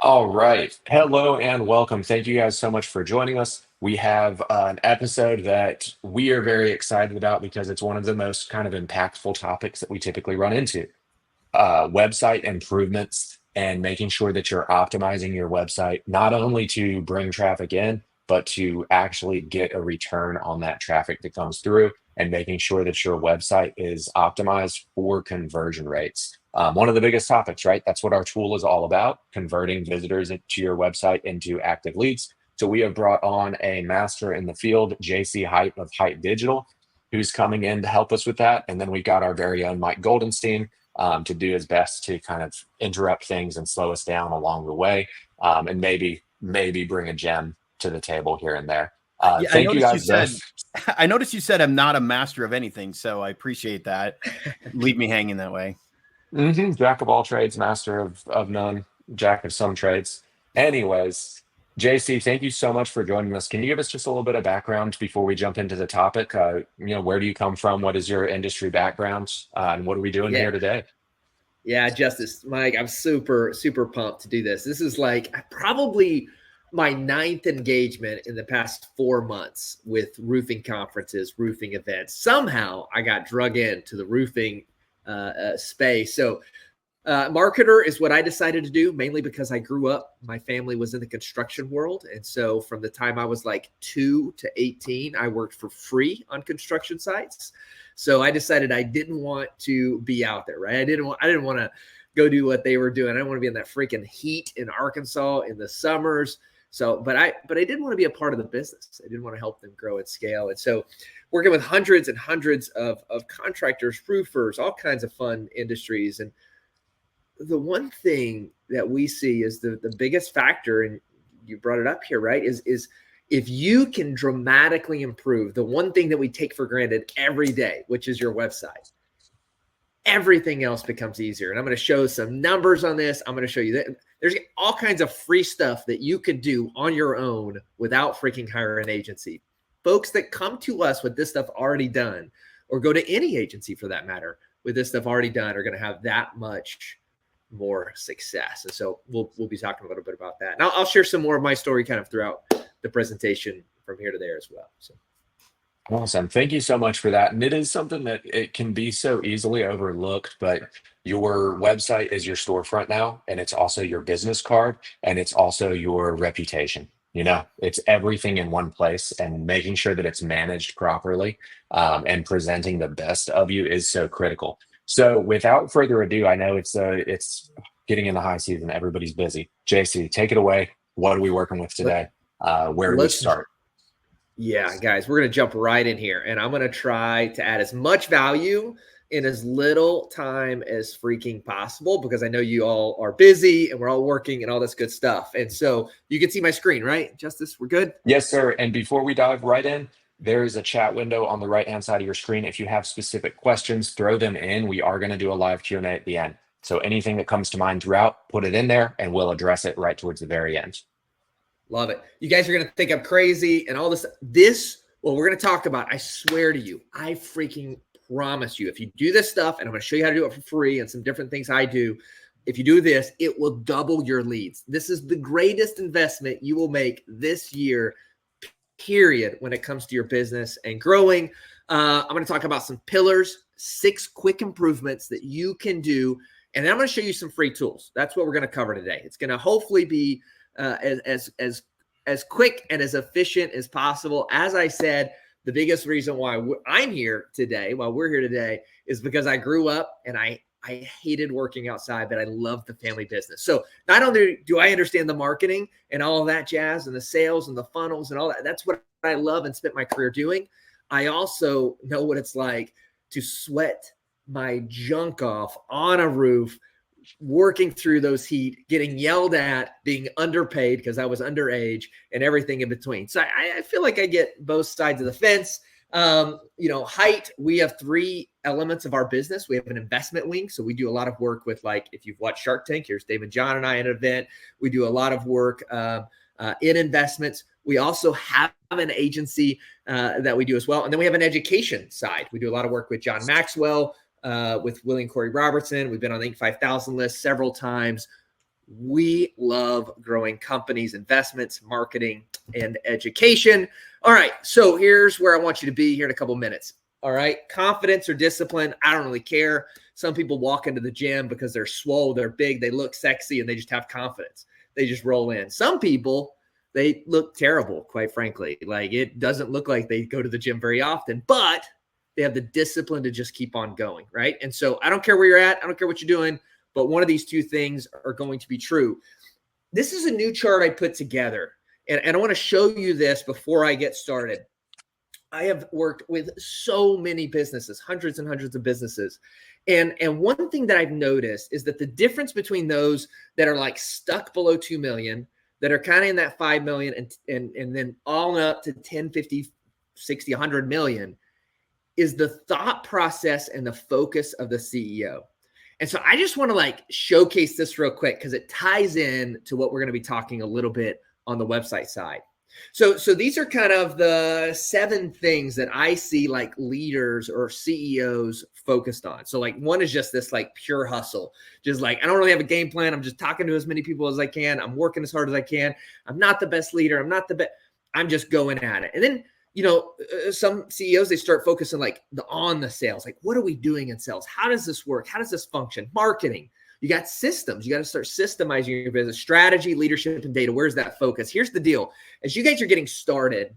All right. Hello and welcome. Thank you guys so much for joining us. We have an episode that we are very excited about because it's one of the most kind of impactful topics that we typically run into. Website improvements and making sure that you're optimizing your website, not only to bring traffic in, but to actually get a return on that traffic that comes through and making sure that your website is optimized for conversion rates. One of the biggest topics, right? That's what our tool is all about, converting visitors to your website into active leads. So we have brought on a master in the field, JC Hite of Hite Digital, who's coming in to help us with that. And then we've got our very own Mike Goldenstein to do his best to kind of interrupt things and slow us down along the way, and maybe bring a gem to the table here and there. Yeah, Thank you guys both. I noticed you said I'm not a master of anything, so I appreciate that. Leave me hanging that way. Jack of all trades, master of none, jack of some trades. Anyways, JC, thank you so much for joining us. Can you give us just a little bit of background before we jump into the topic? Where do you come from? What is your industry background? And what are we doing Yeah. here today? Yeah, Justice, Mike, I'm super, super pumped to do this. This is like probably my ninth engagement in the past 4 months with roofing conferences, roofing events. Somehow I got drug into the roofing space. So marketer is what I decided to do, mainly because I grew up, my family was in the construction world. And so from the time I was like 2 to 18, I worked for free on construction sites. So I decided I didn't want to be out there, right? I didn't want to go do what they were doing. I didn't want to be in that freaking heat in Arkansas in the summers. So, but I didn't want to be a part of the business. I didn't want to help them grow at scale. And so working with hundreds and hundreds of contractors, roofers, all kinds of fun industries. And the one thing that we see is the biggest factor, and you brought it up here, right? Is if you can dramatically improve the one thing that we take for granted every day, which is your website, everything else becomes easier. And I'm going to show some numbers on this. I'm going to show you that there's all kinds of free stuff that you could do on your own without freaking hiring an agency. Folks that come to us with this stuff already done, or go to any agency for that matter, with this stuff already done, are going to have that much more success. And so we'll be talking a little bit about that. And I'll share some more of my story kind of throughout the presentation from here to there as well. So. Awesome. Thank you so much for that. And it is something that it can be so easily overlooked, but your website is your storefront now, and it's also your business card, and it's also your reputation. It's everything in one place, and making sure that it's managed properly, and presenting the best of you is so critical. So without further ado, I know it's getting in the high season. Everybody's busy. JC, take it away. What are we working with today? Where do we start? Yeah, guys, we're going to jump right in here, and I'm going to try to add as much value in as little time as freaking possible, because I know you all are busy and we're all working and all this good stuff. And so you can see my screen, right? Justice, we're good? Yes, sir. And before we dive right in, there is a chat window on the right-hand side of your screen. If you have specific questions, throw them in. We are going to do a live Q&A at the end. So anything that comes to mind throughout, put it in there, and we'll address it right towards the very end. Love it. You guys are going to think I'm crazy and all this. What we're going to talk about, I swear to you, I freaking promise you, if you do this stuff, and I'm going to show you how to do it for free and some different things I do, if you do this, it will double your leads. This is the greatest investment you will make this year, period, when it comes to your business and growing. I'm going to talk about some pillars, 6 quick improvements that you can do. And then I'm going to show you some free tools. That's what we're going to cover today. It's going to hopefully be as quick and as efficient as possible. As I said, the biggest reason why I'm here today, while we're here today, is because I grew up and I hated working outside, but I loved the family business. So not only do I understand the marketing and all of that jazz and the sales and the funnels and all that, that's what I love and spent my career doing. I also know what it's like to sweat my junk off on a roof, working through those heat, getting yelled at, being underpaid because I was underage, and everything in between. So I feel like I get both sides of the fence. Hite, we have 3 elements of our business. We have an investment wing. So we do a lot of work with, like, if you've watched Shark Tank, here's Dave and John and I at an event. We do a lot of work in investments. We also have an agency that we do as well. And then we have an education side. We do a lot of work with John Maxwell, with William Corey Robertson. We've been on the Inc. 5000 list several times. We love growing companies, investments, marketing, and education. All right, so here's where I want you to be here in a couple minutes. All right, confidence or discipline, I don't really care. Some people walk into the gym because they're swole, they're big, they look sexy, and they just have confidence. They just roll in. Some people, they look terrible, quite frankly. Like, it doesn't look like they go to the gym very often, but they have the discipline to just keep on going, right? And so I don't care where you're at. I don't care what you're doing, but one of these two things are going to be true. This is a new chart I put together, and I want to show you this before I get started. I have worked with so many businesses, hundreds and hundreds of businesses. And one thing that I've noticed is that the difference between those that are like stuck below 2 million, that are kind of in that 5 million and then all up to 10, 50, 60, 100 million is the thought process and the focus of the CEO. And so I just want to like showcase this real quick because it ties in to what we're going to be talking a little bit on the website side. So these are kind of the 7 things that I see like leaders or CEOs focused on. So like one is just this like pure hustle, just like, I don't really have a game plan. I'm just talking to as many people as I can. I'm working as hard as I can. I'm not the best leader. I'm not the best. I'm just going at it. And then, you know, some CEOs, they start focusing like on the sales. Like, what are we doing in sales? How does this work? How does this function? Marketing. You got systems. You got to start systemizing your business, strategy, leadership, and data. Where's that focus? Here's the deal. As you guys are getting started,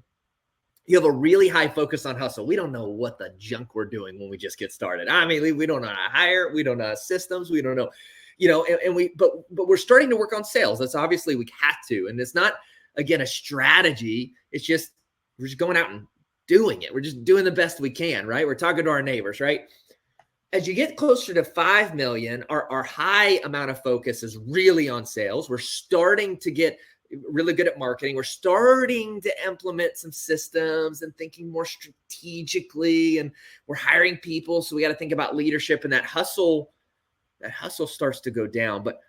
you have a really high focus on hustle. We don't know what the junk we're doing when we just get started. I mean, we don't know how to hire. We don't know systems. We don't know, you know, but we're starting to work on sales. That's obviously we have to. And it's not, again, a strategy. It's just, we're just going out and doing it. We're just doing the best we can, right? We're talking to our neighbors, right? As you get closer to 5 million, our high amount of focus is really on sales. We're starting to get really good at marketing. We're starting to implement some systems and thinking more strategically, and we're hiring people. So we got to think about leadership, and that hustle starts to go down. But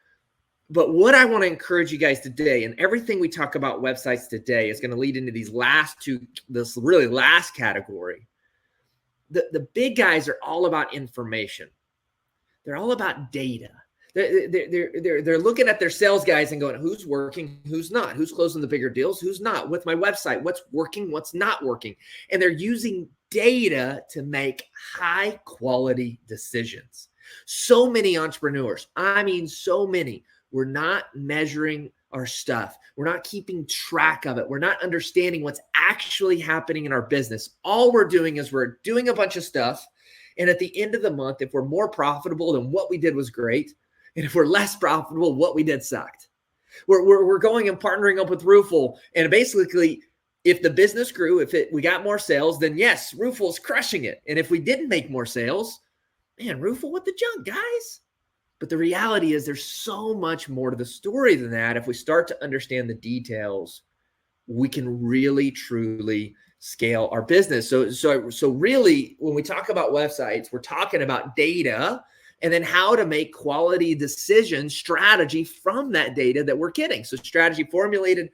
what I want to encourage you guys today, and everything we talk about websites today is going to lead into these last two, this really last category. The big guys are all about information. They're all about data. They're looking at their sales guys and going, who's working, who's not, who's closing the bigger deals, who's not, with my website, what's working, what's not working. And they're using data to make high quality decisions. So many entrepreneurs, I mean, so many, we're not measuring our stuff. We're not keeping track of it. We're not understanding what's actually happening in our business. All we're doing is we're doing a bunch of stuff. And at the end of the month, if we're more profitable, then what we did was great. And if we're less profitable, what we did sucked. We're going and partnering up with ROOFLE. And basically, if the business grew, we got more sales, then yes, ROOFLE's crushing it. And if we didn't make more sales, man, ROOFLE, what the junk, guys? But the reality is there's so much more to the story than that. If we start to understand the details, we can really, truly scale our business. So really, when we talk about websites, we're talking about data and then how to make quality decision strategy from that data that we're getting. So strategy formulated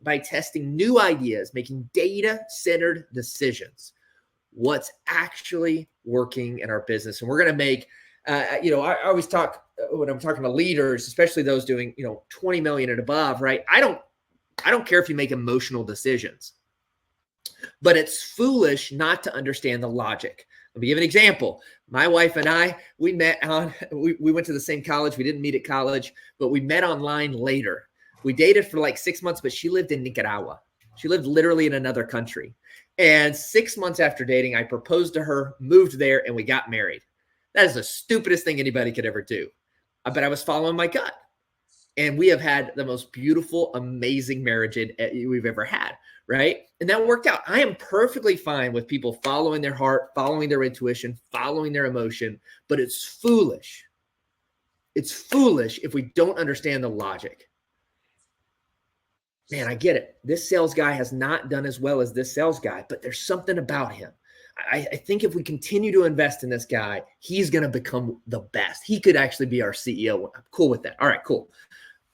by testing new ideas, making data-centered decisions. What's actually working in our business. And we're going to make I always talk when I'm talking to leaders, especially those doing, 20 million and above, right? I don't care if you make emotional decisions, but it's foolish not to understand the logic. Let me give an example. My wife and I, we met we went to the same college. We didn't meet at college, but we met online later. We dated for like 6 months, but she lived in Nicaragua. She lived literally in another country. And 6 months after dating, I proposed to her, moved there, and we got married. That is the stupidest thing anybody could ever do. But I was following my gut. And we have had the most beautiful, amazing marriage we've ever had, right? And that worked out. I am perfectly fine with people following their heart, following their intuition, following their emotion, but it's foolish. It's foolish if we don't understand the logic. Man, I get it. This sales guy has not done as well as this sales guy, but there's something about him. I think if we continue to invest in this guy, he's going to become the best. He could actually be our CEO. I'm cool with that. All right, cool.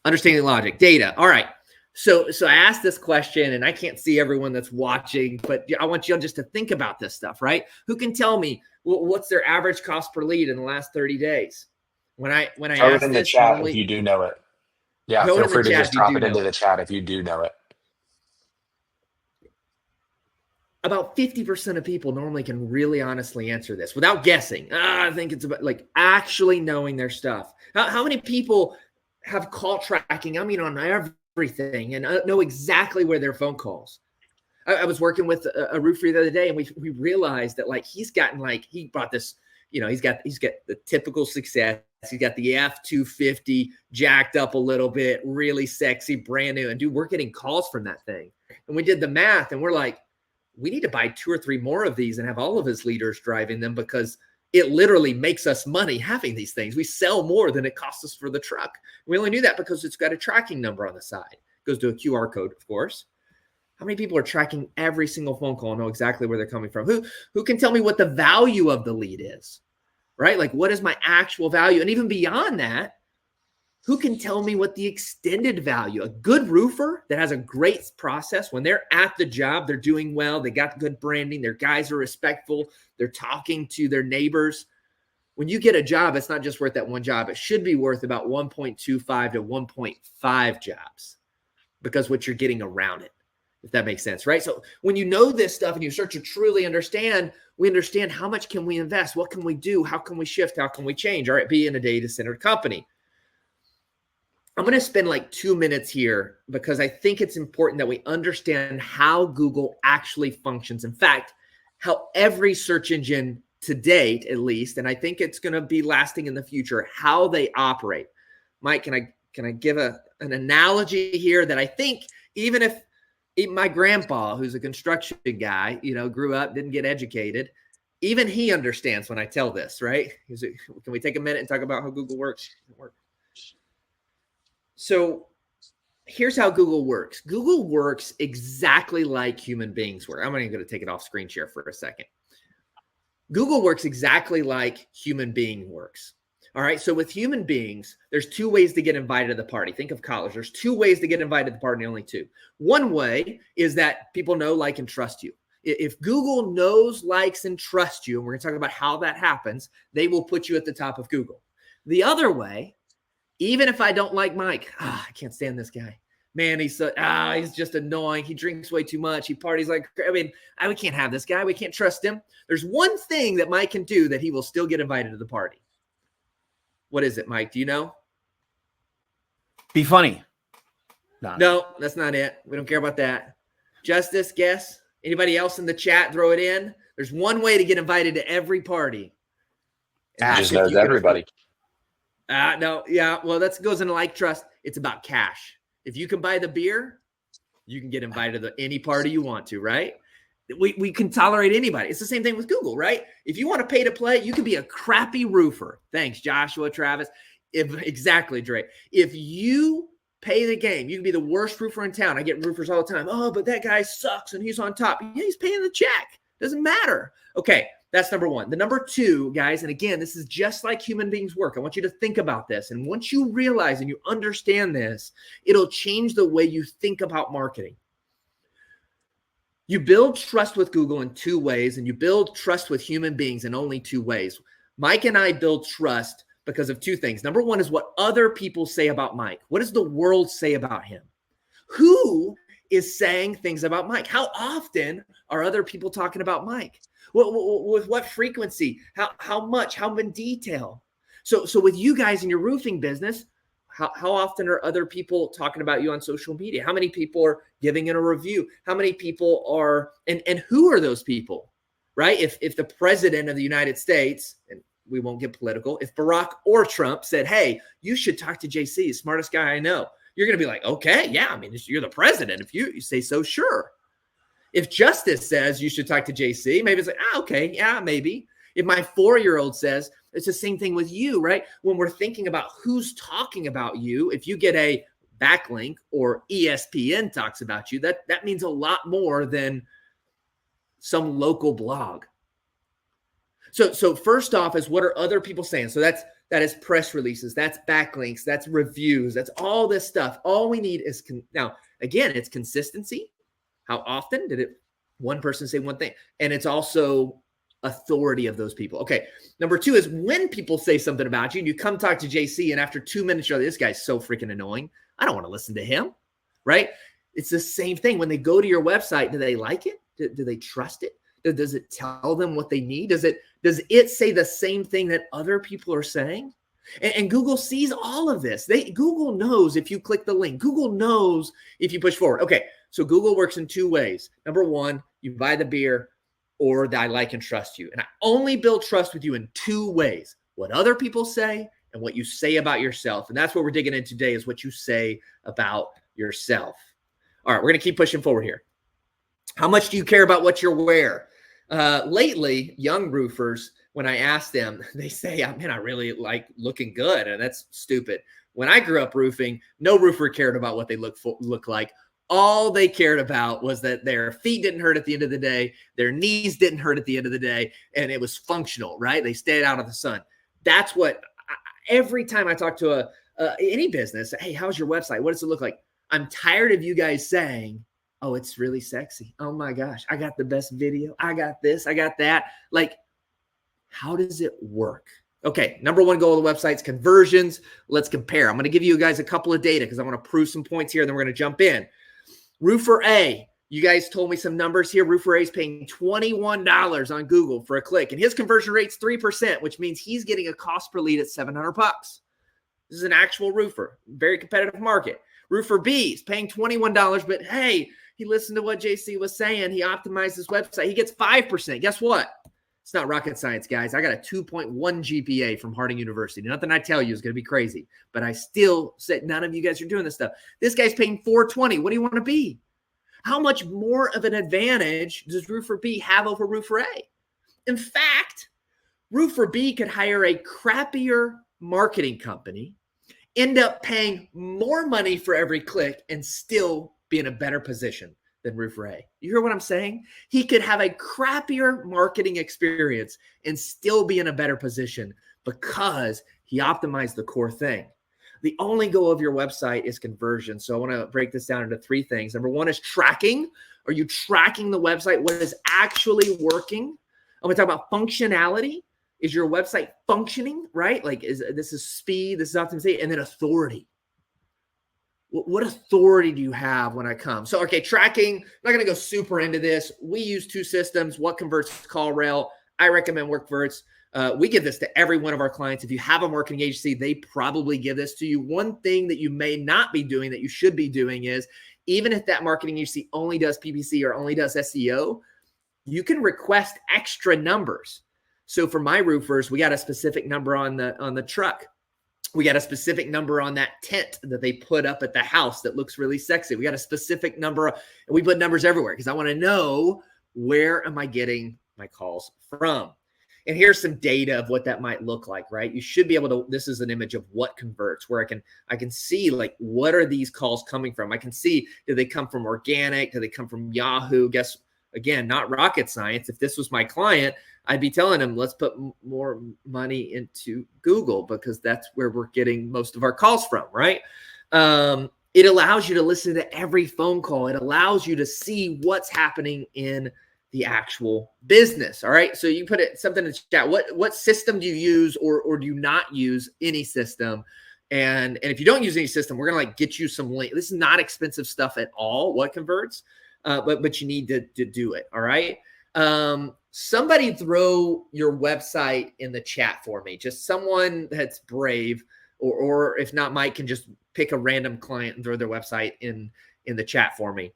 Understanding logic, data. All right. So I asked this question, and I can't see everyone that's watching, but I want you just to think about this stuff, right? Who can tell me what's their average cost per lead in the last 30 days? When I Throw asked it in the this, chat normally, if you do know it. Yeah, Throw it feel in the free to chat just if you drop do it into know the it. chat if you do know it. About 50% of people normally can really honestly answer this without guessing. I think it's about like actually knowing their stuff. How many people have call tracking? I mean, on everything and know exactly where their phone calls. I was working with a roofer the other day, and we realized that like he brought this, he's got the typical success. He's got the F-250 jacked up a little bit, really sexy, brand new. And dude, we're getting calls from that thing. And we did the math, and we're like, we need to buy 2 or 3 more of these and have all of his leaders driving them, because it literally makes us money having these things. We sell more than it costs us for the truck. We only knew that because it's got a tracking number on the side. It goes to a QR code, of course. How many people are tracking every single phone call and know exactly where they're coming from? Who can tell me what the value of the lead is, right? Like, what is my actual value? And even beyond that, who can tell me what the extended value? A good roofer that has a great process, when they're at the job, they're doing well, they got good branding, their guys are respectful, they're talking to their neighbors. When you get a job, it's not just worth that one job. It should be worth about 1.25 to 1.5 jobs, because what you're getting around it, if that makes sense, right? So when you know this stuff and you start to truly understand, we understand how much can we invest? What can we do? How can we shift? How can we change? All right, be in a data-centered company. I'm going to spend like 2 minutes here because I think it's important that we understand how Google actually functions. In fact, how every search engine to date, at least, and I think it's going to be lasting in the future, how they operate. Mike, can I give an analogy here that I think even if my grandpa, who's a construction guy, grew up, didn't get educated, even he understands when I tell this, right? Can we take a minute and talk about how Google works? So here's how Google works. Google works exactly like human beings work. I'm not even going to take it off screen share for a second. Google works exactly like human being works. All right. So with human beings, there's 2 ways to get invited to the party. Think of college. There's 2 ways to get invited to the party, only 2. One way is that people know, like, and trust you. If Google knows, likes, and trusts you, and we're going to talk about how that happens, they will put you at the top of Google. The other way, even if I don't like Mike, I can't stand this guy. Man, he's just annoying. He drinks way too much. He parties like, we can't have this guy. We can't trust him. There's one thing that Mike can do that he will still get invited to the party. What is it, Mike? Do you know? Be funny. No, that's not it. We don't care about that. Justice, guess? Anybody else in the chat, throw it in. There's one way to get invited to every party. Just knows everybody. No, yeah. Well, that goes into like trust. It's about cash. If you can buy the beer, you can get invited to any party you want to, right? We can tolerate anybody. It's the same thing with Google, right? If you want to pay to play, you can be a crappy roofer. Thanks, Joshua, Travis. Exactly, Dre. If you pay the game, you can be the worst roofer in town. I get roofers all the time. Oh, but that guy sucks and he's on top. Yeah, he's paying the check. Doesn't matter. Okay, that's number 1. The number 2, guys, and again, this is just like human beings work. I want you to think about this. And once you realize and you understand this, it'll change the way you think about marketing. You build trust with Google in 2 ways, and you build trust with human beings in only 2 ways. Mike and I build trust because of 2 things. Number 1 is what other people say about Mike. What does the world say about him? Who is saying things about Mike? How often are other people talking about Mike? With what frequency? How much? How in detail? So with you guys in your roofing business, how often are other people talking about you on social media? How many people are giving in a review? How many people are, and who are those people, right? If the president of the United States, and we won't get political, if Barack or Trump said, hey, you should talk to JC, smartest guy I know, you're going to be like, okay, yeah, you're the president. If you say so, sure. If Justice says you should talk to JC, maybe it's like, okay, yeah, maybe. If my 4-year-old says, it's the same thing with you, right? When we're thinking about who's talking about you, if you get a backlink or ESPN talks about you, that means a lot more than some local blog. So first off is, what are other people saying? So that is press releases, that's backlinks, that's reviews, that's all this stuff. All we need is, now, again, it's consistency. How often did one person say one thing? And it's also authority of those people. Okay. Number 2 is when people say something about you and you come talk to JC and after 2 minutes, you're like, this guy's so freaking annoying. I don't want to listen to him. Right. It's the same thing. When they go to your website, do they like it? Do they trust it? Does it tell them what they need? Does it say the same thing that other people are saying? And Google sees all of this. Google knows if you click the link. Google knows if you push forward. Okay, so Google works in 2 ways. Number 1, you buy the beer or I like and trust you. And I only build trust with you in 2 ways. What other people say and what you say about yourself. And that's what we're digging in today is what you say about yourself. All right, we're going to keep pushing forward here. How much do you care about what you wear? Lately, young roofers, when I ask them, they say, man, I really like looking good. And that's stupid. When I grew up roofing, no roofer cared about what they look like. All they cared about was that their feet didn't hurt at the end of the day. Their knees didn't hurt at the end of the day. And it was functional, right? They stayed out of the sun. That's what every time I talk to any business, hey, how's your website? What does it look like? I'm tired of you guys saying, oh, it's really sexy. Oh my gosh, I got the best video. I got this, I got that. Like, how does it work? Okay, number 1 goal of the website is conversions. Let's compare. I'm going to give you guys a couple of data because I want to prove some points here, and then we're going to jump in. Roofer A, you guys told me some numbers here. Roofer A is paying $21 on Google for a click, and his conversion rate's 3%, which means he's getting a cost per lead at $700. This is an actual roofer, very competitive market. Roofer B is paying $21, but hey, he listened to what JC was saying. He optimized his website. He gets 5%. Guess what? It's not rocket science, guys. I got a 2.1 GPA from Harding University. Nothing I tell you is going to be crazy, but I still said none of you guys are doing this stuff. This guy's paying $420. What do you want to be? How much more of an advantage does Roofer B have over Roofer A? In fact, Roofer B could hire a crappier marketing company, end up paying more money for every click, and still be in a better position than Roofer A. You hear what I'm saying? He could have a crappier marketing experience and still be in a better position because he optimized the core thing. The only goal of your website is conversion. So I want to break this down into 3 things. Number 1 is tracking. Are you tracking the website? What is actually working? I'm going to talk about functionality. Is your website functioning, right? Like this is speed, this is optimization, and then authority. What authority do you have when I come? So, okay, tracking, I'm not going to go super into this. We use 2 systems. What converts? CallRail. I recommend WorkVerts. We give this to every one of our clients. If you have a marketing agency, they probably give this to you. One thing that you may not be doing that you should be doing is, even if that marketing agency only does PPC or only does SEO, you can request extra numbers. So for my roofers, we got a specific number on the truck. We got a specific number on that tent that they put up at the house that looks really sexy. We got a specific number, and we put numbers everywhere because I want to know, where am I getting my calls from? And here's some data of what that might look like, right? You should be able to, this is an image of what converts, where I can see, like, what are these calls coming from? I can see, do they come from organic? Do they come from Yahoo? Guess, again, not rocket science. If this was my client, I'd be telling him, let's put more money into Google because that's where we're getting most of our calls from, right? It allows you to listen to every phone call. It allows you to see what's happening in the actual business. All right. So you put something in the chat. What system do you use or do you not use any system? And if you don't use any system, we're going to get you some link. This is not expensive stuff at all. What converts? But you need to do it. All right. Somebody throw your website in the chat for me. Just someone that's brave, or if not, Mike can just pick a random client and throw their website in the chat for me.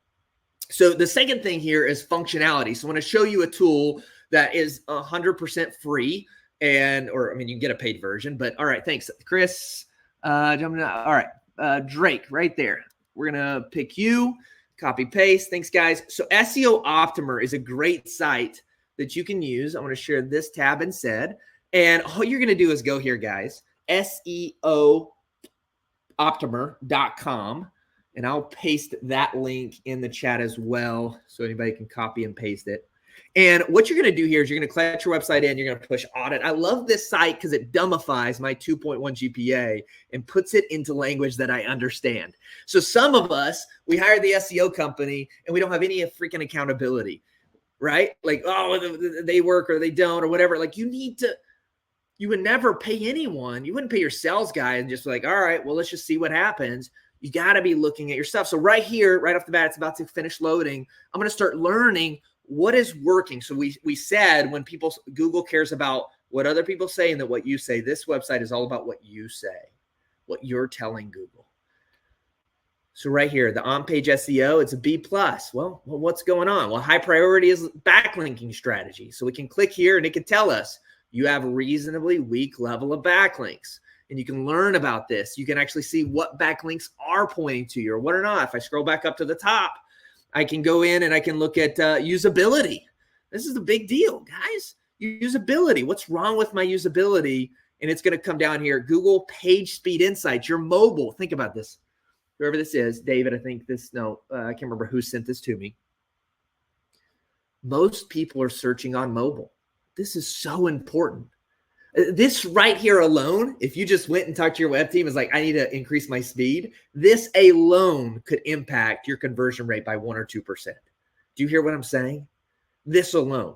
So the second thing here is functionality. So I want to show you a tool that is 100% free, or you can get a paid version, but all right. Thanks, Chris. Jumping out. All right. Drake right there. We're going to pick you, copy paste. Thanks guys. So SEO Optimer is a great site that you can use. I'm going to share this tab instead. And all you're going to do is go here, guys, SEOoptimer.com. And I'll paste that link in the chat as well so anybody can copy and paste it. And what you're going to do here is you're going to collect your website in. You're going to push audit. I love this site because it dumbifies my 2.1 GPA and puts it into language that I understand. So some of us, we hire the SEO company and we don't have any freaking accountability. right? Like, oh, they work or they don't or whatever. Like you would never pay anyone. You wouldn't pay your sales guy and just like, all right, well, let's just see what happens. You got to be looking at your stuff. So right here, right off the bat, it's about to finish loading. I'm going to start learning what is working. So we said when Google cares about what other people say and that what you say, this website is all about what you say, what you're telling Google. So right here, the on-page SEO, it's a B+. Well, what's going on? Well, high priority is backlinking strategy. So we can click here and it can tell us you have a reasonably weak level of backlinks. And you can learn about this. You can actually see what backlinks are pointing to you or what are not. If I scroll back up to the top, I can go in and I can look at usability. This is a big deal, guys. Usability. What's wrong with my usability? And it's going to come down here. Google Page Speed Insights. Your mobile. Think about this. Whoever this is, David, I think this, no, I can't remember who sent this to me. Most people are searching on mobile. This is so important. This right here alone, if you just went and talked to your web team, is like, I need to increase my speed. This alone could impact your conversion rate by 1 or 2%. Do you hear what I'm saying? This alone.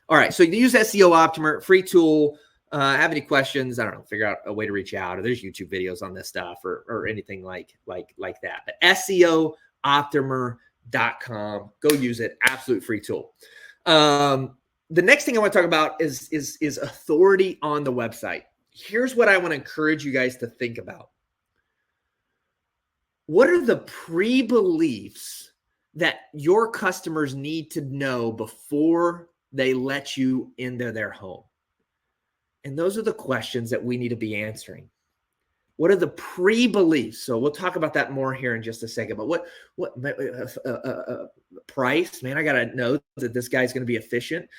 All right. So you use SEO Optimer, free tool. Have any questions? I don't know, figure out a way to reach out, or there's YouTube videos on this stuff or anything like that. But SEOoptimer.com. Go use it. Absolute free tool. The next thing I want to talk about is authority on the website. Here's what I want to encourage you guys to think about. What are the pre-beliefs that your customers need to know before they let you into their home? And those are the questions that we need to be answering. What are the pre-beliefs? So we'll talk about that more here in just a second. But what price? Man, I got to know that this guy's going to be efficient.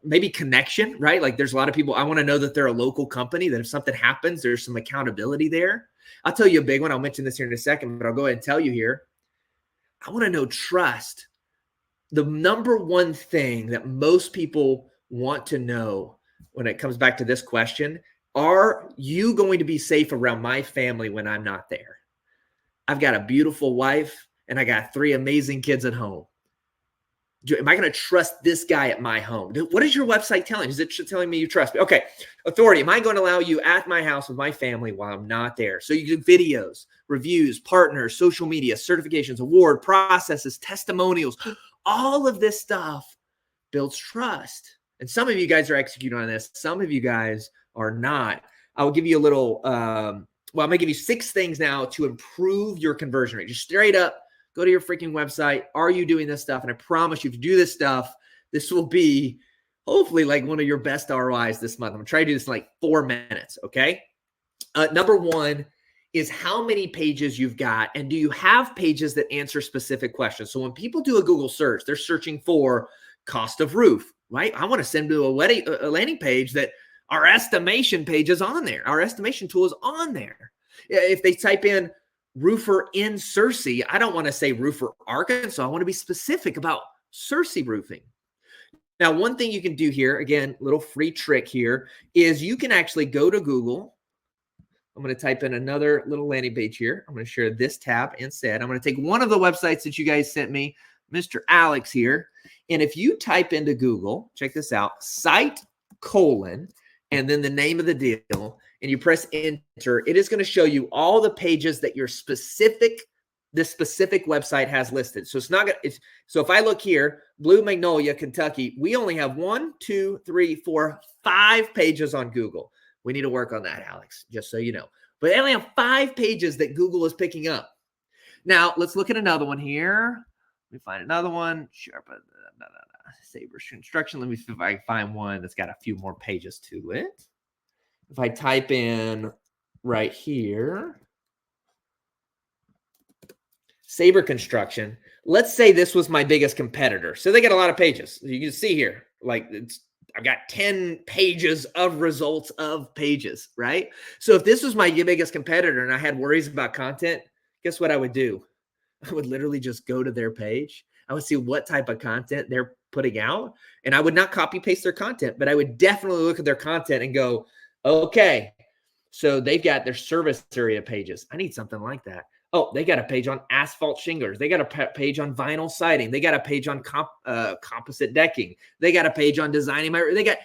Maybe connection, right? Like there's a lot of people, I want to know that they're a local company, that if something happens, there's some accountability there. I'll tell you a big one. I'll mention this here in a second, but I'll go ahead and tell you here. I want to know trust. The number one thing that most people want to know when it comes back to this question: are you going to be safe around my family when I'm not there? I've got a beautiful wife and I got 3 amazing kids at home. Am I going to trust this guy at my home? What is your website telling? Is it telling me you trust me? Okay. Authority. Am I going to allow you at my house with my family while I'm not there? So you do videos, reviews, partners, social media, certifications, award processes, testimonials. All of this stuff builds trust. And some of you guys are executing on this. Some of you guys are not. I will give you a little, I'm going to give you 6 things now to improve your conversion rate. Just straight up, go to your freaking website. Are you doing this stuff? And I promise you, if you do this stuff, this will be hopefully like one of your best ROIs this month. I'm going to try to do this in like 4 minutes, okay? Number 1 is how many pages you've got, and do you have pages that answer specific questions? So when people do a Google search, they're searching for cost of roof, right? I want to send to a landing page that our estimation page is on there. Our estimation tool is on there. If they type in roofer in Searcy, I don't want to say roofer Arkansas. I want to be specific about Searcy roofing. Now, one thing you can do here, again, little free trick here, is you can actually go to Google. I'm going to type in another little landing page here. I'm going to share this tab instead. I'm going to take one of the websites that you guys sent me, Mr. Alex here. And if you type into Google, check this out, site : and then the name of the deal, and you press enter, it is going to show you all the pages that this specific website has listed. So it's not going to, so if I look here, Blue Magnolia, Kentucky, we only have 1, 2, 3, 4, 5 pages on Google. We need to work on that, Alex, just so you know. But they only have 5 pages that Google is picking up. Now, let's look at another one here. Let me find another one. Sharp, Sabres Construction. Let me see if I can find one that's got a few more pages to it. If I type in right here, Sabre Construction, let's say this was my biggest competitor. So they get a lot of pages. You can see here, like I've got 10 pages of results of pages, right? So if this was my biggest competitor and I had worries about content, guess what I would do? I would literally just go to their page. I would see what type of content they're putting out, and I would not copy paste their content, but I would definitely look at their content and go, okay, so they've got their service area pages. I need something like that. Oh, they got a page on asphalt shingles. They got a page on vinyl siding. They got a page on composite decking. They got a page on designing my.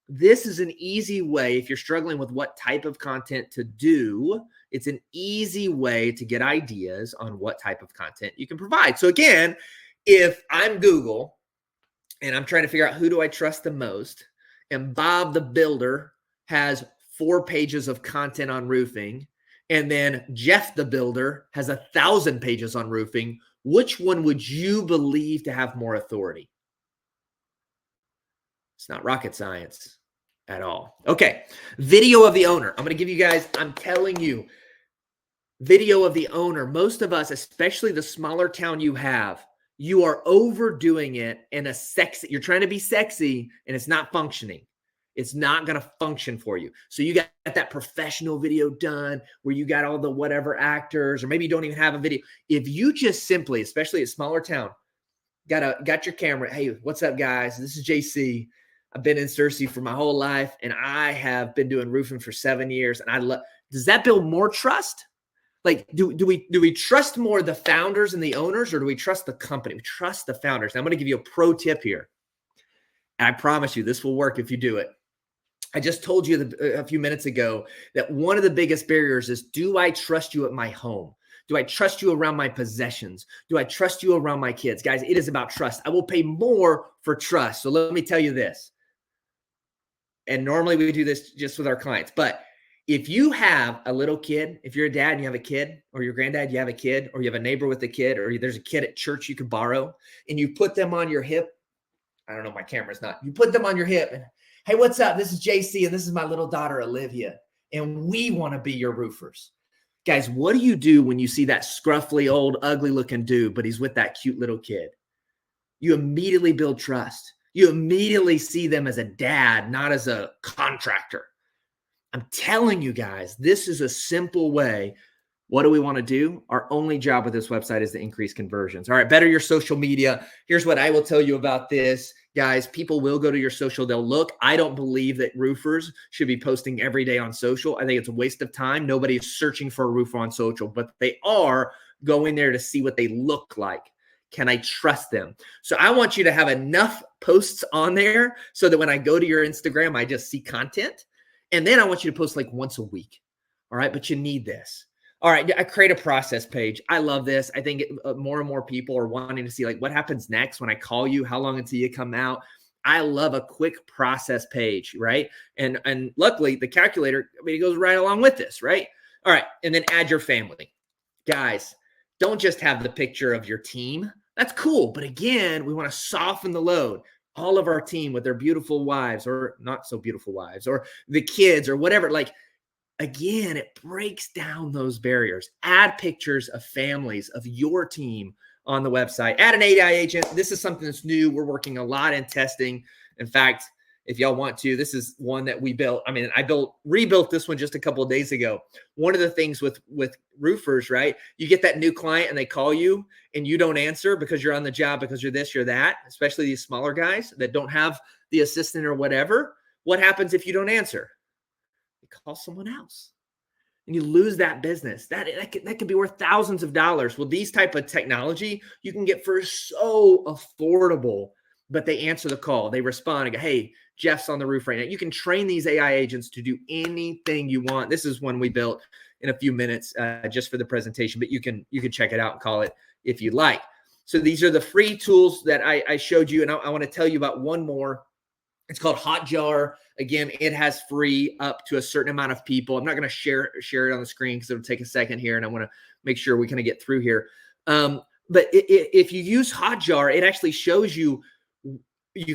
This is an easy way if you're struggling with what type of content to do. It's an easy way to get ideas on what type of content you can provide. So again, if I'm Google and I'm trying to figure out who do I trust the most, and Bob the builder has 4 pages of content on roofing, and then Jeff the builder has 1,000 pages on roofing, which one would you believe to have more authority? It's not rocket science at all. Okay, video of the owner. I'm going to give you guys, I'm telling you, video of the owner. Most of us, especially the smaller town you have, you are overdoing it in a sexy, you're trying to be sexy and it's not functioning. It's not going to function for you. So you got that professional video done where you got all the whatever actors, or maybe you don't even have a video. If you just simply, especially a smaller town, got your camera. Hey, what's up, guys? This is JC. I've been in Searcy for my whole life, and I have been doing roofing for 7 years. And I love. Does that build more trust? Like, do we trust more the founders and the owners, or do we trust the company? We trust the founders. Now, I'm going to give you a pro tip here. And I promise you, this will work if you do it. I just told you a few minutes ago that one of the biggest barriers is, do I trust you at my home? Do I trust you around my possessions? Do I trust you around my kids? Guys, it is about trust. I will pay more for trust. So let me tell you this. And normally we do this just with our clients. But if you have a little kid, if you're a dad and you have a kid, or your granddad, you have a kid, or you have a neighbor with a kid, or there's a kid at church you could borrow, and you put them on your hip. I don't know, my camera's not. You put them on your hip and, hey, what's up? This is JC, and this is my little daughter, Olivia, and we want to be your roofers. Guys, what do you do when you see that scruffy, old, ugly-looking dude, but he's with that cute little kid? You immediately build trust. You immediately see them as a dad, not as a contractor. I'm telling you guys, this is a simple way. What do we want to do? Our only job with this website is to increase conversions. All right, better your social media. Here's what I will tell you about this. Guys, people will go to your social. They'll look. I don't believe that roofers should be posting every day on social. I think it's a waste of time. Nobody is searching for a roofer on social, but they are going there to see what they look like. Can I trust them? So I want you to have enough posts on there so that when I go to your Instagram, I just see content. And then I want you to post like once a week. All right, but you need this. All right, I create a process page. I love this. I think more and more people are wanting to see like what happens next when I call you, how long until you come out. I love a quick process page, right? And luckily the calculator, it goes right along with this, right? All right, and then add your family. Guys, don't just have the picture of your team. That's cool, but again, we want to soften the load. All of our team with their beautiful wives, or not so beautiful wives, or the kids, or whatever, like, again, it breaks down those barriers. Add pictures of families of your team on the website. Add an AI agent. This is something that's new. We're working a lot in testing. In fact, if y'all want to, this is one that we built. I mean, rebuilt this one just a couple of days ago. One of the things with roofers, right? You get that new client and they call you and you don't answer because you're on the job, because you're this, you're that, especially these smaller guys that don't have the assistant or whatever. What happens if you don't answer? Call someone else and you lose that business. That could be worth thousands of dollars. Well, these type of technology you can get for so affordable, but they answer the call. They respond and go, hey, Jeff's on the roof right now. You can train these AI agents to do anything you want. This is one we built in a few minutes just for the presentation, but you can check it out and call it if you like. So these are the free tools that I showed you. And I want to tell you about one more. It's called Hotjar. Again, it has free up to a certain amount of people. I'm not going to share it on the screen because it'll take a second here, and I want to make sure we kind of get through here. But if you use Hotjar, it actually shows you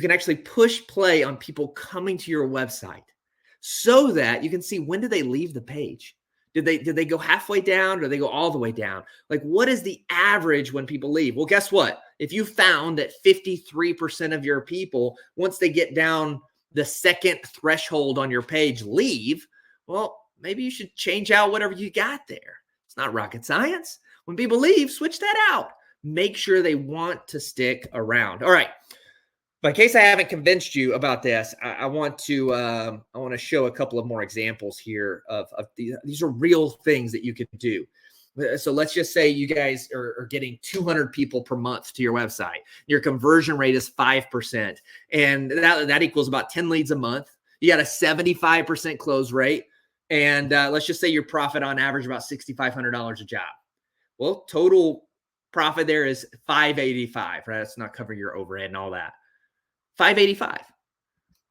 can actually push play on people coming to your website so that you can see, when do they leave the page? Did they go halfway down, or do they go all the way down? Like, what is the average when people leave? Well, guess what? If you found that 53% of your people, once they get down the second threshold on your page, leave, well, maybe you should change out whatever you got there. It's not rocket science. When people leave, switch that out. Make sure they want to stick around. All right. But in case I haven't convinced you about this, I want to show a couple of more examples here of these are real things that you can do. So let's just say you guys are getting 200 people per month to your website. Your conversion rate is 5%. And that equals about 10 leads a month. You got a 75% close rate. And let's just say your profit on average about $6,500 a job. Well, total profit there is $585, right? That's not covering your overhead and all that. $585.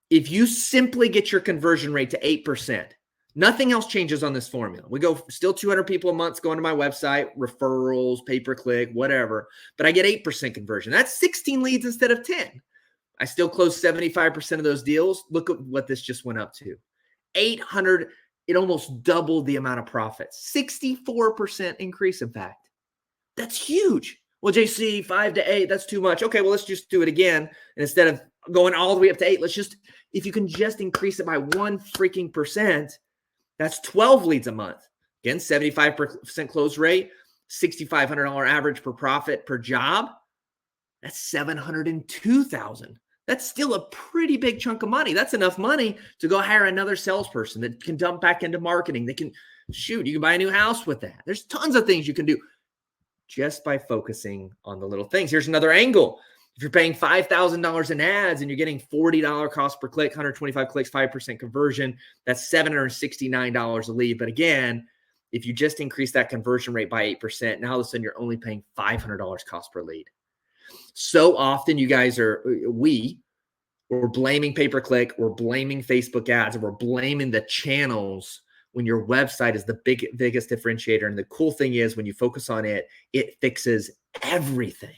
If you simply get your conversion rate to 8%, nothing else changes on this formula. We go still 200 people a month going to my website, referrals, pay-per-click, whatever, but I get 8% conversion. That's 16 leads instead of 10. I still close 75% of those deals. Look at what this just went up to. 800, it almost doubled the amount of profits. 64% increase, in fact. That's huge. Well, JC, 5 to 8, that's too much. Okay, well, let's just do it again. And instead of going all the way up to 8, let's just, if you can just increase it by 1 freaking percent, that's 12 leads a month. Again, 75% close rate, $6,500 average per profit per job. That's $702,000. That's still a pretty big chunk of money. That's enough money to go hire another salesperson that can dump back into marketing. They can, shoot, you can buy a new house with that. There's tons of things you can do just by focusing on the little things. Here's another angle. If you're paying $5,000 in ads and you're getting $40 cost per click, 125 clicks, 5% conversion, that's $769 a lead. But again, if you just increase that conversion rate by 8%, now all of a sudden you're only paying $500 cost per lead. So often you guys we're blaming pay-per-click, we're blaming Facebook ads, and we're blaming the channels when your website is the biggest differentiator. And the cool thing is when you focus on it, it fixes everything.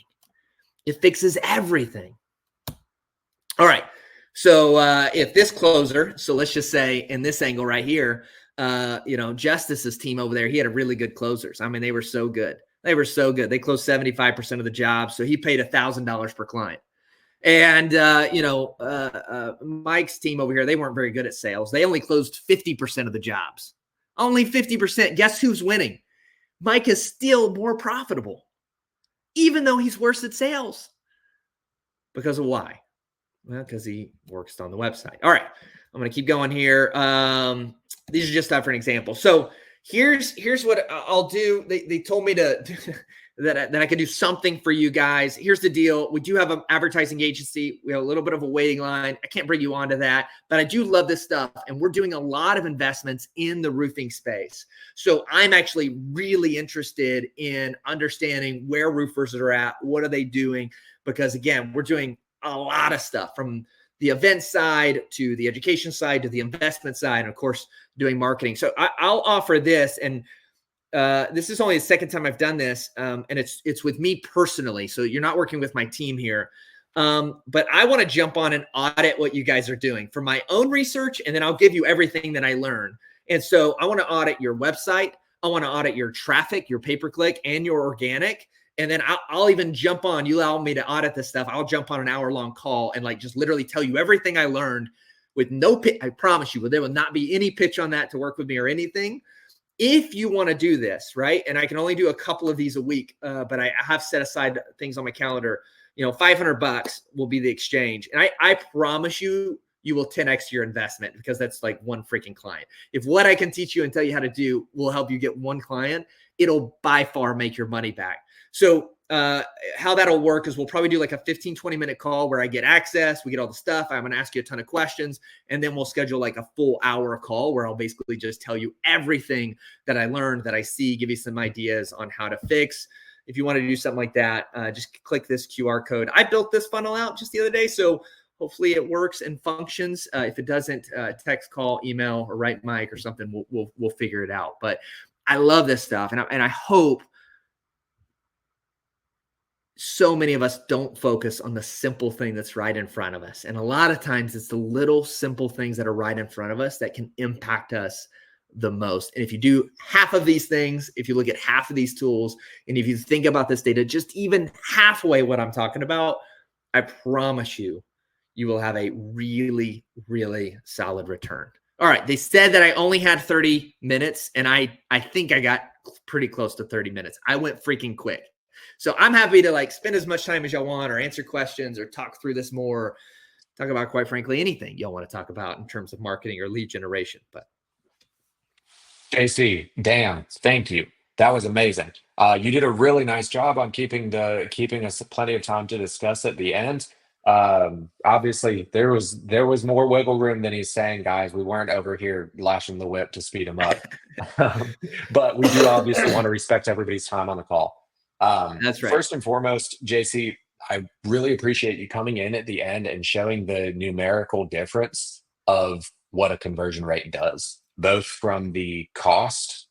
It fixes everything. All right. So if this closer, so let's just say in this angle right here, Justice's team over there, he had a really good closers. I mean, they were so good. They were so good. They closed 75% of the jobs. So he paid $1,000 per client. And, Mike's team over here, they weren't very good at sales. They only closed 50% of the jobs. Only 50%. Guess who's winning? Mike is still more profitable, even though he's worse at sales. Because of why? Well, because he works on the website. All right. I'm going to keep going here. These are just for an example. So here's what I'll do. They told me to that I could do something for you guys. Here's the deal. We do have an advertising agency. We have a little bit of a waiting line. I can't bring you onto that, but I do love this stuff. And we're doing a lot of investments in the roofing space. So I'm actually really interested in understanding where roofers are at. What are they doing? Because again, we're doing a lot of stuff from the event side to the education side to the investment side, and of course, doing marketing. So I'll offer this, and this is only the second time I've done this, and it's with me personally. So you're not working with my team here, but I want to jump on and audit what you guys are doing for my own research, and then I'll give you everything that I learn. And so I want to audit your website. I want to audit your traffic, your pay-per-click, and your organic. And then I'll even jump on, you allow me to audit this stuff. I'll jump on an hour-long call and just literally tell you everything I learned with no pitch. I promise you, there will not be any pitch on that to work with me or anything. If you want to do this, right? And I can only do a couple of these a week, but I have set aside things on my calendar. $500 will be the exchange. And I promise you, you will 10x your investment, because that's like one freaking client. If what I can teach you and tell you how to do will help you get one client, it'll by far make your money back. So how that'll work is we'll probably do like a 15-20 minute call where I get access. We get all the stuff. I'm going to ask you a ton of questions. And then we'll schedule like a full hour call where I'll basically just tell you everything that I learned, that I see, give you some ideas on how to fix. If you want to do something like that, just click this QR code. I built this funnel out just the other day, so hopefully it works and functions. If it doesn't, text, call, email, or write Mike or something. We'll figure it out. But I love this stuff, and I hope so many of us don't focus on the simple thing that's right in front of us. And a lot of times it's the little simple things that are right in front of us that can impact us the most. And if you do half of these things, if you look at half of these tools, and if you think about this data, just even halfway what I'm talking about, I promise you, you will have a really, really solid return. All right. They said that I only had 30 minutes, and I think I got pretty close to 30 minutes. I went freaking quick. So I'm happy to spend as much time as y'all want, or answer questions, or talk through this more, talk about, quite frankly, anything y'all want to talk about in terms of marketing or lead generation. But JC, Dan, thank you. That was amazing. You did a really nice job on keeping us plenty of time to discuss at the end. Obviously, there was more wiggle room than he's saying, guys. We weren't over here lashing the whip to speed him up, um, but we do obviously want to respect everybody's time on the call. That's right. First and foremost, JC, I really appreciate you coming in at the end and showing the numerical difference of what a conversion rate does, both from the cost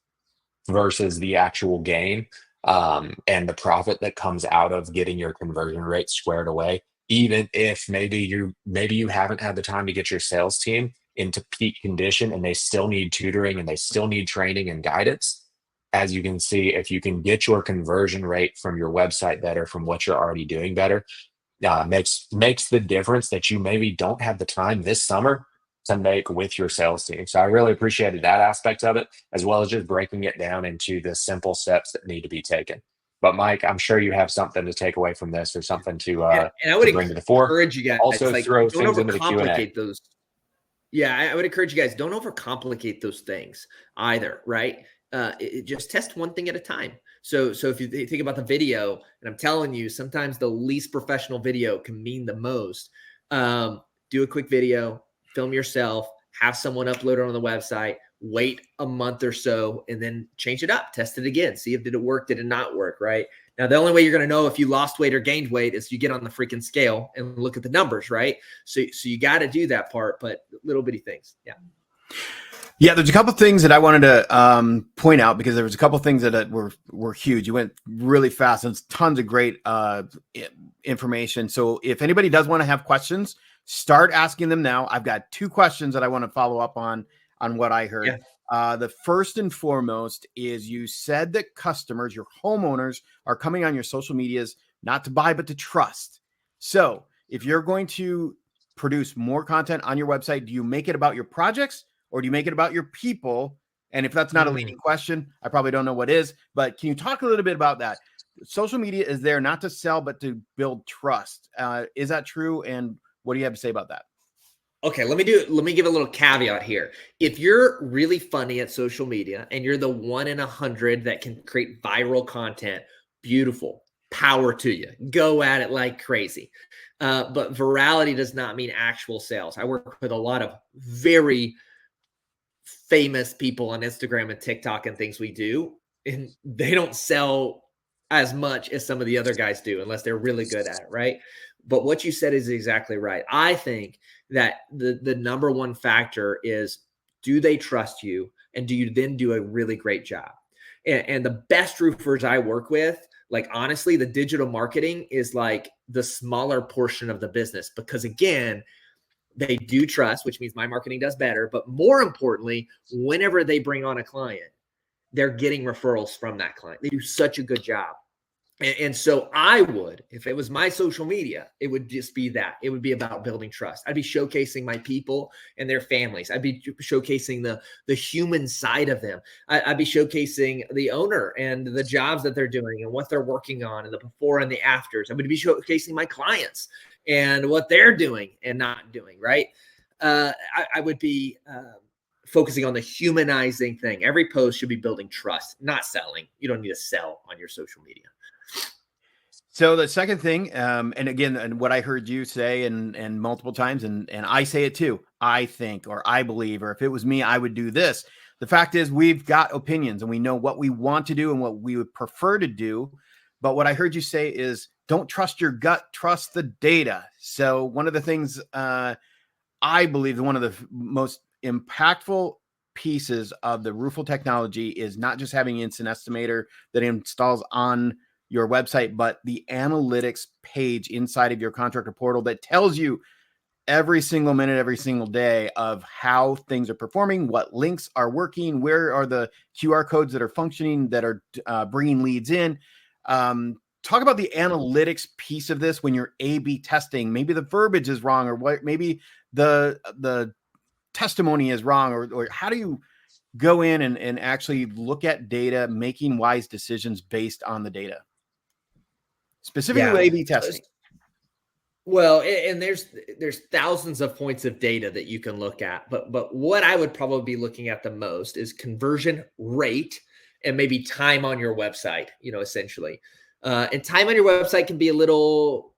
versus the actual gain, and the profit that comes out of getting your conversion rate squared away. Even if maybe you haven't had the time to get your sales team into peak condition and they still need tutoring and they still need training and guidance. As you can see, if you can get your conversion rate from your website better, from what you're already doing better, makes the difference that you maybe don't have the time this summer to make with your sales team. So I really appreciated that aspect of it, as well as just breaking it down into the simple steps that need to be taken. But Mike, I'm sure you have something to take away from this, or something And I to would bring to the fore. encourage you guys, Also, like, throw don't things into the Q&A. overcomplicate those. Yeah, I would encourage you guys, don't overcomplicate those things either, right? Just test one thing at a time. So if you think about the video, and I'm telling you, sometimes the least professional video can mean the most. Do a quick video, film yourself, have someone upload it on the website, wait a month or so, and then change it up, test it again, see if did it work, did it not work, right? Now, the only way you're going to know if you lost weight or gained weight is you get on the freaking scale and look at the numbers, right? So you got to do that part, but little bitty things. Yeah. Yeah, there's a couple of things that I wanted to point out, because there was a couple of things that were huge. You went really fast, and tons of great information. So if anybody does want to have questions, start asking them now. I've got 2 questions that I want to follow up on what I heard. Yeah. The first and foremost is, you said that customers, your homeowners, are coming on your social medias not to buy, but to trust. So if you're going to produce more content on your website, do you make it about your projects, or do you make it about your people? And if that's not a leading question, I probably don't know what is, but can you talk a little bit about that? Social media is there not to sell, but to build trust. Is that true? And what do you have to say about that? Okay, let me give a little caveat here. If you're really funny at social media and you're the 1 in 100 that can create viral content, beautiful, power to you. Go at it like crazy. But virality does not mean actual sales. I work with a lot of very famous people on Instagram and TikTok and things we do, and they don't sell as much as some of the other guys do unless they're really good at it, right? But what you said is exactly right. I think that the number one factor is, do they trust you, and do you then do a really great job? And the best roofers I work with, like, honestly, the digital marketing is like the smaller portion of the business, because again, they do trust, which means my marketing does better. But more importantly, whenever they bring on a client, they're getting referrals from that client. They do such a good job. And so I would, if it was my social media, it would just be that. It would be about building trust. I'd be showcasing my people and their families. I'd be showcasing the human side of them. I'd be showcasing the owner and the jobs that they're doing and what they're working on, and the before and the afters. I'm going to be showcasing my clients and what they're doing and not doing, right? I would be focusing on the humanizing thing. Every post should be building trust, not selling. You don't need to sell on your social media. So the second thing, and again, and what I heard you say and multiple times, and I say it too, I think, or I believe, or if it was me, I would do this. The fact is, we've got opinions and we know what we want to do and what we would prefer to do. But what I heard you say is, don't trust your gut, trust the data. So one of the things I believe one of the most impactful pieces of the ROOFLE technology is not just having an instant estimator that installs on your website, but the analytics page inside of your contractor portal that tells you every single minute, every single day of how things are performing, what links are working, where are the QR codes that are functioning, that are bringing leads in. Talk about the analytics piece of this when you're A/B testing. Maybe the verbiage is wrong, or what? Maybe the testimony is wrong, or how do you go in and actually look at data, making wise decisions based on the data? Specifically A/B testing. Well, and there's thousands of points of data that you can look at, but what I would probably be looking at the most is conversion rate and maybe time on your website, essentially. And time on your website can be a little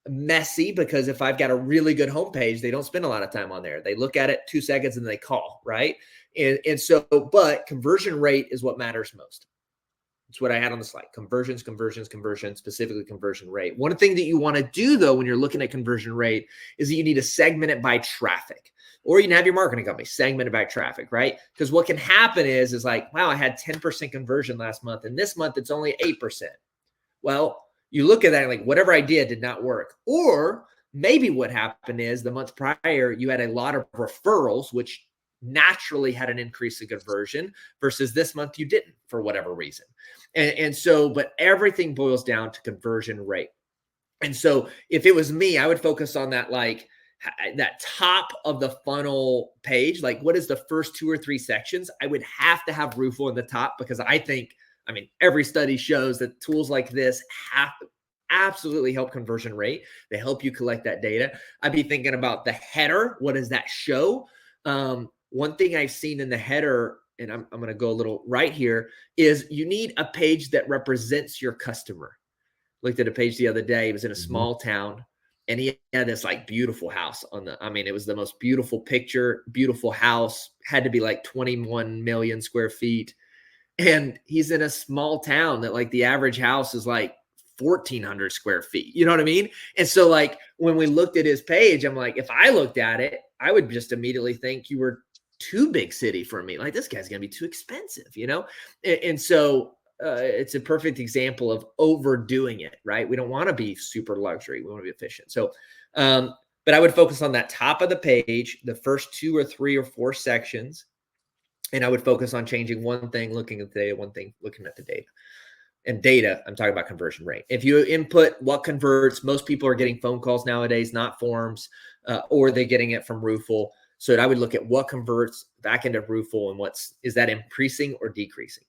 messy, because if I've got a really good homepage, they don't spend a lot of time on there. They look at it 2 seconds and they call, right? And so, but conversion rate is what matters most. It's what I had on the slide: conversions, specifically conversion rate. One thing that you want to do, though, when you're looking at conversion rate, is that you need to segment it by traffic, or you can have your marketing company segment it by traffic, right? Because what can happen is like, wow, I had 10% conversion last month, and this month it's only 8%. Well, you look at that and like, whatever I did not work. Or maybe what happened is the month prior, you had a lot of referrals, which naturally had an increase in conversion, versus this month you didn't, for whatever reason. And so, but everything boils down to conversion rate. And so if it was me, I would focus on that, like that top of the funnel page. Like, what is the first 2 or 3 sections? I would have to have RoofQuote in the top, because every study shows that tools like this absolutely help conversion rate. They help you collect that data. I'd be thinking about the header. What does that show? One thing I've seen in the header, and I'm going to go a little right here, is you need a page that represents your customer. Looked at a page the other day. It was in a small town, and he had this like beautiful house it was the most beautiful picture, beautiful house, had to be like 21 million square feet. And he's in a small town that like the average house is like 1,400 square feet. You know what I mean? And so like when we looked at his page, I'm like, if I looked at it, I would just immediately think you were too big city for me. Like, this guy's going to be too expensive, And so it's a perfect example of overdoing it, right? We don't want to be super luxury. We want to be efficient. So, but I would focus on that top of the page, the first 2 or 3 or 4 sections. And I would focus on changing one thing, looking at the data, one thing, looking at the data. And data, I'm talking about conversion rate. If you input what converts, most people are getting phone calls nowadays, not forms, or they're getting it from RoofQuote. So I would look at what converts back into RoofQuote, and is that increasing or decreasing?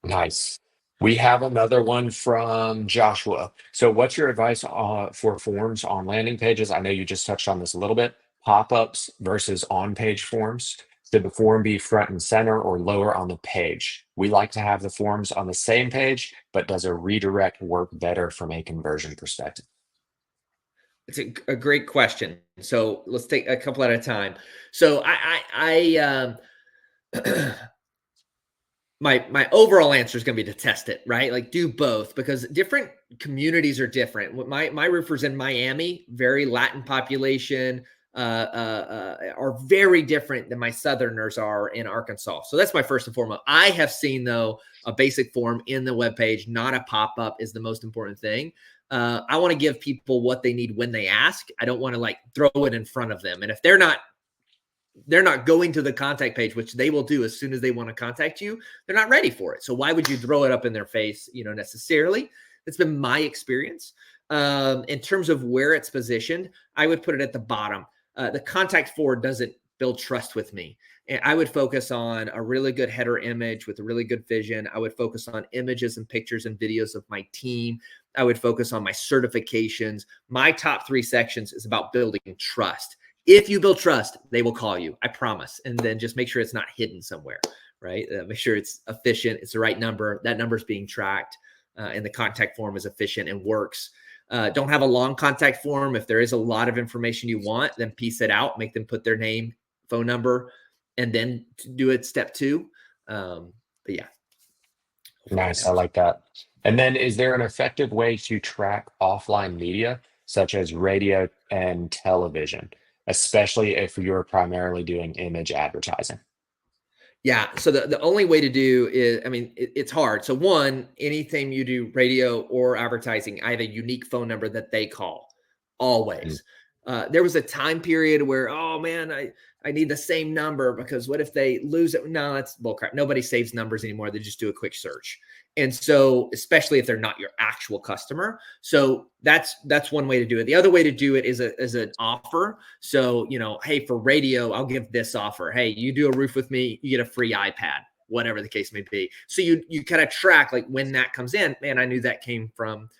Nice. We have another one from Joshua. So, what's your advice for forms on landing pages? I know you just touched on this a little bit. Pop-ups versus on-page forms. Should the form be front and center or lower on the page? We like to have the forms on the same page, but does a redirect work better from a conversion perspective? It's a great question. So let's take a couple at a time. So my overall answer is going to be to test it, right? Like, do both, because different communities are different. My roofers in Miami, very Latin population, are very different than my Southerners are in Arkansas. So that's my first and foremost. I have seen, though, a basic form in the webpage, not a pop-up, is the most important thing. I want to give people what they need when they ask. I don't want to like throw it in front of them. And if they're not going to the contact page, which they will do as soon as they want to contact you, they're not ready for it. So why would you throw it up in their face, necessarily? That's been my experience. In terms of where it's positioned, I would put it at the bottom. The contact form doesn't build trust with me. And I would focus on a really good header image with a really good vision. I would focus on images and pictures and videos of my team. I would focus on my certifications. My top 3 sections is about building trust. If you build trust, they will call you, I promise. And then just make sure it's not hidden somewhere, right? Make sure it's efficient. It's the right number. That number is being tracked, and the contact form is efficient and works. Don't have a long contact form. If there is a lot of information you want, then piece it out, make them put their name, phone number, and then do it step 2. But yeah. Nice. I like that. And then, is there an effective way to track offline media, such as radio and television, especially if you're primarily doing image advertising? Yeah. So the only way to do is, it's hard. So one, anything you do radio or advertising, I have a unique phone number that they call always. There was a time period where, oh man, I need the same number, because what if they lose it? No, that's bullcrap. Nobody saves numbers anymore. They just do a quick search. And so, especially if they're not your actual customer. So that's one way to do it. The other way to do it is an offer. So, hey, for radio, I'll give this offer. Hey, you do a roof with me, you get a free iPad, whatever the case may be. So you kind of track like when that comes in. Man, I knew that came from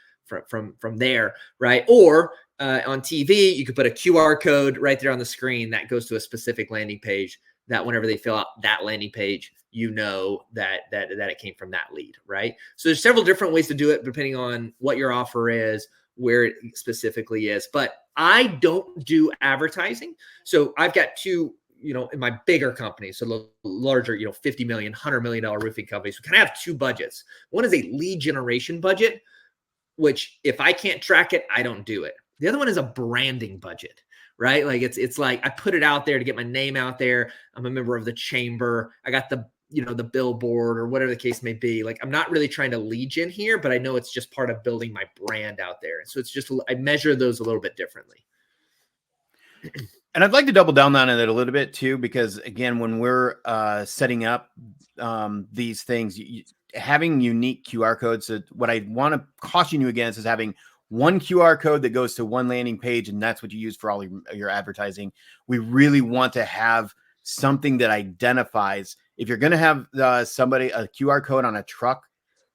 there, right? Or on TV, you could put a QR code right there on the screen that goes to a specific landing page that whenever they fill out that landing page, you know that it came from that lead, right? So there's several different ways to do it depending on what your offer is, where it specifically is. But I don't do advertising. So I've got two, in my bigger companies, so the larger, $50 million, $100 million roofing companies, we kind of have two budgets. One is a lead generation budget, which if I can't track it, I don't do it. The other one is a branding budget, right? Like it's like I put it out there to get my name out there. I'm a member of the chamber. I got the billboard or whatever the case may be. Like I'm not really trying to lead gen here, but I know it's just part of building my brand out there. And so it's just, I measure those a little bit differently. And I'd like to double down on it a little bit too, because again, when we're setting up these things, having unique QR codes. So what I want to caution you against is having one QR code that goes to one landing page, and that's what you use for all your advertising. We really want to have something that identifies. If you're going to have a QR code on a truck,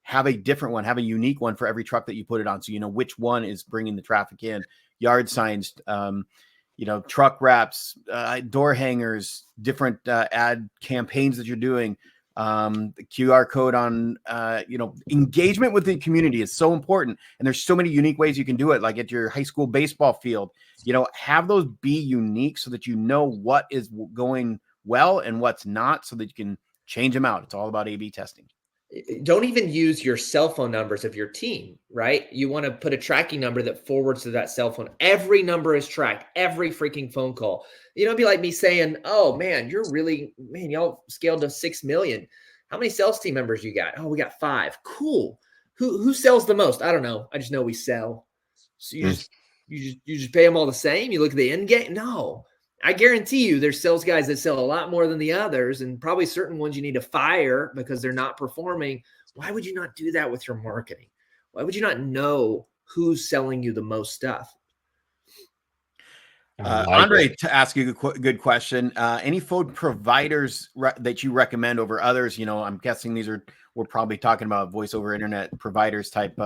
have a different one, have a unique one for every truck that you put it on. So you know which one is bringing the traffic in. Yard signs, truck wraps, door hangers, different ad campaigns that you're doing. The QR code on, engagement with the community is so important. And there's so many unique ways you can do it. Like at your high school baseball field, have those be unique so that you know what is going well and what's not, so that you can change them out. It's all about A/B testing. Don't even use your cell phone numbers of your team, right? You want to put a tracking number that forwards to that cell phone. Every number is tracked, every freaking phone call. It'd be like me saying, oh man, y'all scaled to 6 million. How many sales team members you got? Oh, we got 5. Cool. Who sells the most? I don't know. I just know we sell. So you just pay them all the same. You look at the end game. No, I guarantee you there's sales guys that sell a lot more than the others, and probably certain ones you need to fire because they're not performing. Why would you not do that with your marketing? Why would you not know who's selling you the most stuff? Andre, to ask you a good question, any phone providers that you recommend over others? I'm guessing we're probably talking about voice over internet providers type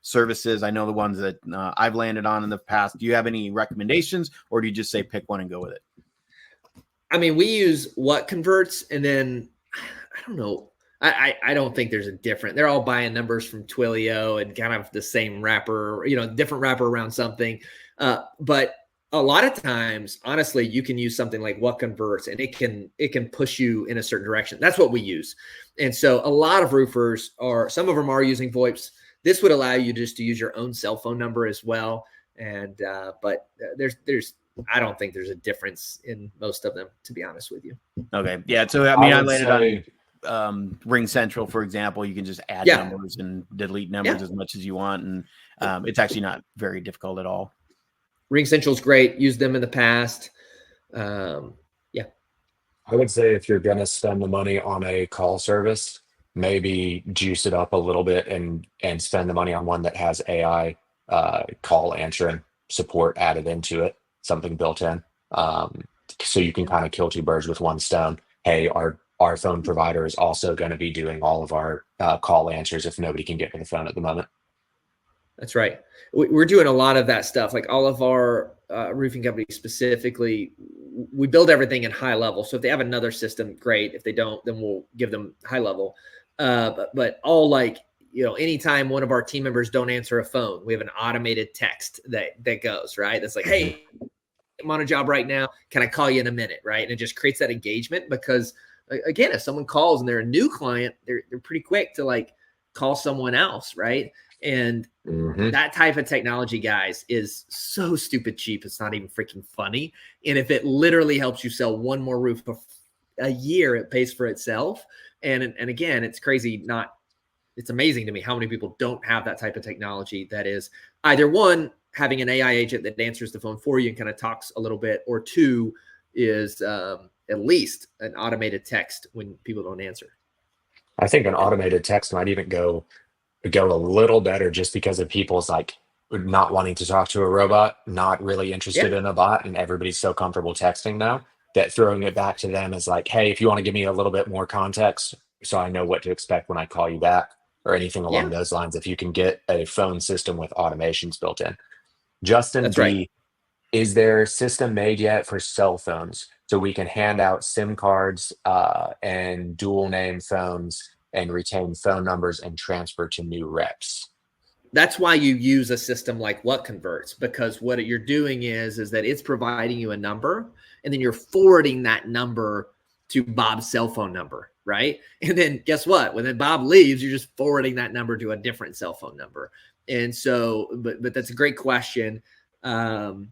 services. I know the ones that I've landed on in the past. Do you have any recommendations, or do you just say pick one and go with it? I mean, we use what converts, and then I don't know. I don't think there's a different. They're all buying numbers from Twilio and kind of the same wrapper, different wrapper around something. But a lot of times, honestly, you can use something like what converts, and it can push you in a certain direction. That's what we use. And so a lot of roofers some of them are using VoIPs. This would allow you just to use your own cell phone number as well. And, but I don't think there's a difference in most of them, to be honest with you. Okay. Yeah. So, I landed on Ring Central, for example. You can just add numbers and delete numbers as much as you want. And it's actually not very difficult at all. Ring Central's great. Used them in the past. I would say if you're going to spend the money on a call service, maybe juice it up a little bit and spend the money on one that has AI call answering support added into it, something built in. So you can kind of kill 2 birds with one stone. Hey, our phone provider is also going to be doing all of our call answers if nobody can get to the phone at the moment. That's right. We're doing a lot of that stuff. Like all of our roofing companies specifically, we build everything in high level. So if they have another system, great. If they don't, then we'll give them high level. But all anytime one of our team members don't answer a phone, we have an automated text that goes, right? That's like, hey, I'm on a job right now. Can I call you in a minute? Right. And it just creates that engagement because, again, if someone calls and they're a new client, they're pretty quick to call someone else. Right. And that type of technology, guys, is so stupid cheap. It's not even freaking funny. And if it literally helps you sell one more roof a year, it pays for itself. And again, it's crazy. It's amazing to me how many people don't have that type of technology that is either one, having an AI agent that answers the phone for you and kind of talks a little bit, or 2 is at least an automated text when people don't answer. I think an automated text might even go a little better just because of people's not wanting to talk to a robot, not really interested in a bot, and everybody's so comfortable texting now that throwing it back to them is like, hey, if you want to give me a little bit more context so I know what to expect when I call you back or anything along those lines, if you can get a phone system with automations built in. Justin, That's right. is there a system made yet for cell phones so we can hand out SIM cards and dual name phones and retain phone numbers and transfer to new reps? That's why you use a system like What Converts, because what you're doing is that it's providing you a number, and then you're forwarding that number to Bob's cell phone number, right? And then guess what? When then Bob leaves, you're just forwarding that number to a different cell phone number. And so, but that's a great question. And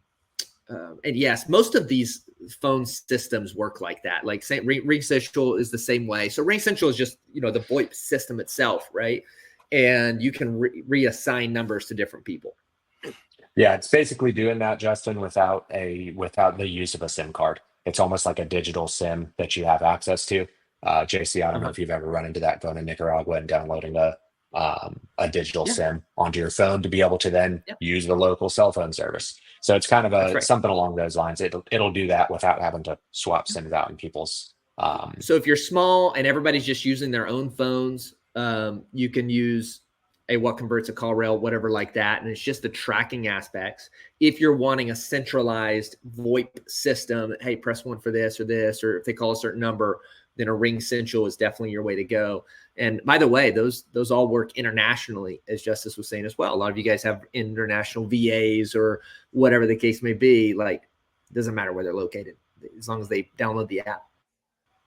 yes, most of these phone systems work like that. Like Ring Central is the same way. So Ring Central is just, the VoIP system itself, right? And you can reassign numbers to different people. Yeah, it's basically doing that, Justin, without the use of a SIM card. It's almost like a digital SIM that you have access to. JC, I don't know if you've ever run into that phone in Nicaragua and downloading a digital SIM onto your phone to be able to then use the local cell phone service. So it's kind of something along those lines. It'll do that without having to swap SIMs out in people's. So if you're small and everybody's just using their own phones, you can use a What Converts, a call rail, whatever like that. And it's just the tracking aspects. If you're wanting a centralized VoIP system, hey, press 1 for this, or if they call a certain number, then a Ring Central is definitely your way to go. And by the way, those all work internationally, as Justice was saying as well. A lot of you guys have international VAs or whatever the case may be. Like, it doesn't matter where they're located, as long as they download the app.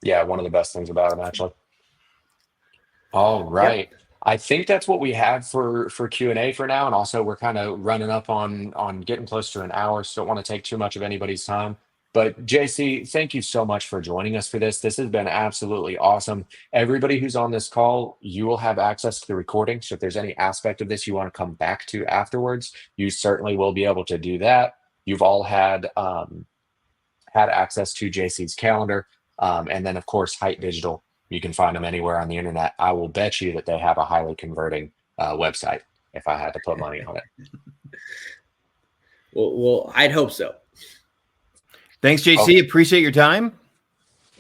Yeah, one of the best things about them, actually. All right. Yep. I think that's what we have for Q&A for now. And also we're kind of running up on getting close to an hour, so don't want to take too much of anybody's time. But JC, thank you so much for joining us for this. This has been absolutely awesome. Everybody who's on this call, you will have access to the recording. So if there's any aspect of this you want to come back to afterwards, you certainly will be able to do that. You've all had access to JC's calendar. And then of course, Hite Digital. You can find them anywhere on the internet. I will bet you that they have a highly converting website if I had to put money on it. Well, I'd hope so. Thanks, JC. Appreciate your time.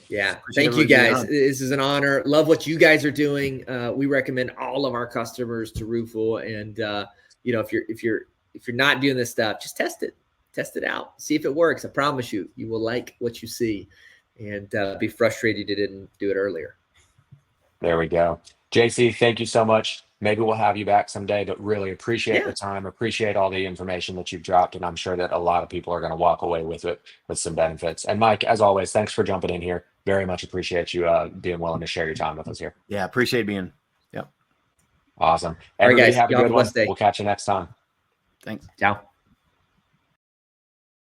Yeah. Thank you, guys. This is an honor. Love what you guys are doing. We recommend all of our customers to RoofQuote. And, if you're not doing this stuff, just test it. Test it out. See if it works. I promise you, you will like what you see. And be frustrated you didn't do it earlier. There we go. JC, thank you so much. Maybe we'll have you back someday, but really appreciate the time, appreciate all the information that you've dropped. And I'm sure that a lot of people are going to walk away with it with some benefits. And Mike, as always, thanks for jumping in here. Very much appreciate you being willing to share your time with us here. Yeah, appreciate being. Yep. Awesome. All right, Everybody guys, have a good one. Day. We'll catch you next time. Thanks. Ciao.